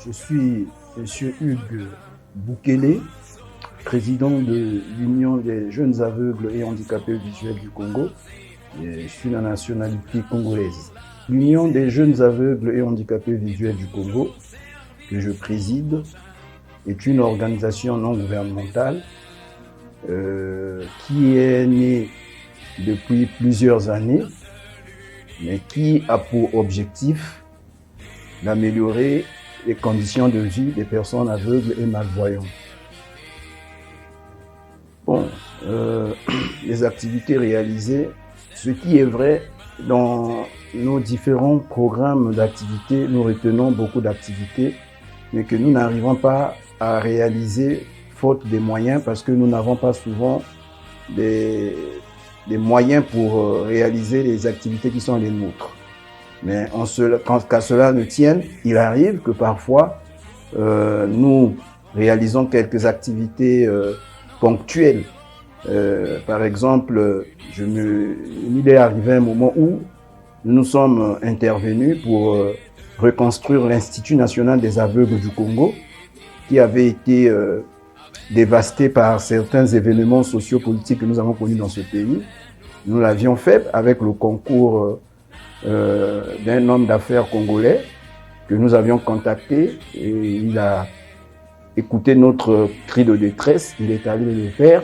Je suis M. Hugues Boukele, président de l'Union des jeunes aveugles et handicapés visuels du Congo. Et je suis de la nationalité congolaise. L'Union des jeunes aveugles et handicapés visuels du Congo, que je préside, est une organisation non gouvernementale qui est née depuis plusieurs années, mais qui a pour objectif d'améliorer les conditions de vie des personnes aveugles et malvoyantes. Bon, les activités réalisées, ce qui est vrai, dans nos différents programmes d'activités, nous retenons beaucoup d'activités, mais que nous n'arrivons pas à réaliser faute des moyens, parce que nous n'avons pas souvent des moyens pour réaliser les activités qui sont les nôtres. Mais qu'à cela ne tienne, il arrive que parfois nous réalisons quelques activités ponctuelles. Par exemple, il est arrivé un moment où nous sommes intervenus pour reconstruire l'Institut national des aveugles du Congo, qui avait été dévasté par certains événements sociopolitiques que nous avons connus dans ce pays. Nous l'avions fait avec le concours d'un homme d'affaires congolais que nous avions contacté, et il a écouté notre cri de détresse, il est allé le faire.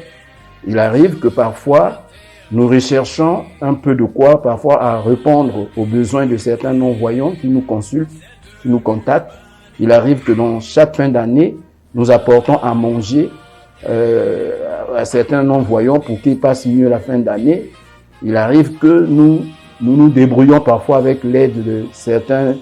Il arrive que parfois, nous recherchons un peu de quoi, parfois à répondre aux besoins de certains non-voyants qui nous consultent, qui nous contactent. Il arrive que dans chaque fin d'année, nous apportons à manger à certains non-voyants pour qu'ils passent mieux la fin d'année. Il arrive que nous débrouillons parfois avec l'aide de certains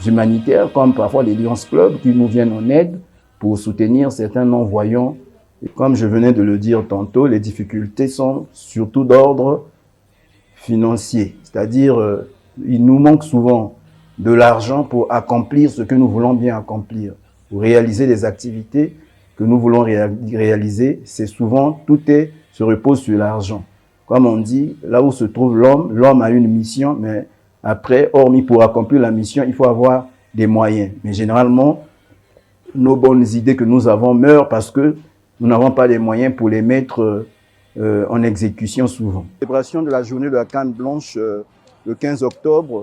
humanitaires, comme parfois les Lions Club, qui nous viennent en aide pour soutenir certains non-voyants. Et comme je venais de le dire tantôt, les difficultés sont surtout d'ordre financier. C'est-à-dire, il nous manque souvent de l'argent pour accomplir ce que nous voulons bien accomplir, pour réaliser les activités que nous voulons réaliser. C'est souvent, se repose sur l'argent. Comme on dit, là où se trouve l'homme, l'homme a une mission, mais après, hormis pour accomplir la mission, il faut avoir des moyens. Mais généralement, nos bonnes idées que nous avons meurent parce que nous n'avons pas les moyens pour les mettre en exécution souvent. La célébration de la journée de la canne blanche le 15 octobre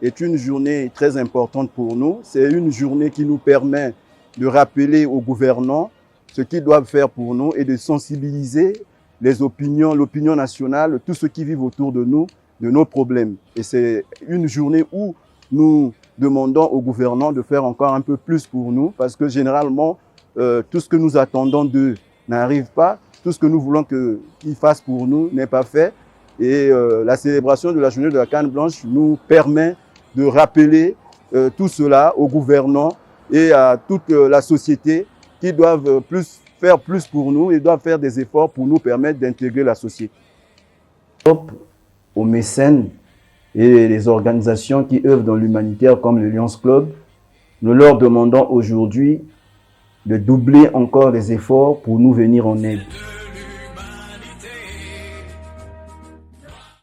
est une journée très importante pour nous. C'est une journée qui nous permet de rappeler aux gouvernants ce qu'ils doivent faire pour nous et de sensibiliser les opinions, l'opinion nationale, tous ceux qui vivent autour de nous, de nos problèmes. Et c'est une journée où nous demandons aux gouvernants de faire encore un peu plus pour nous, parce que généralement, tout ce que nous attendons d'eux n'arrive pas, tout ce que nous voulons qu'ils fassent pour nous n'est pas fait. Et la célébration de la journée de la canne blanche nous permet de rappeler tout cela aux gouvernants et à toute la société qui doivent faire plus pour nous et doivent faire des efforts pour nous permettre d'intégrer la société. Aux mécènes et les organisations qui œuvrent dans l'humanitaire comme le Lions Club, nous leur demandons aujourd'hui de doubler encore les efforts pour nous venir en aide.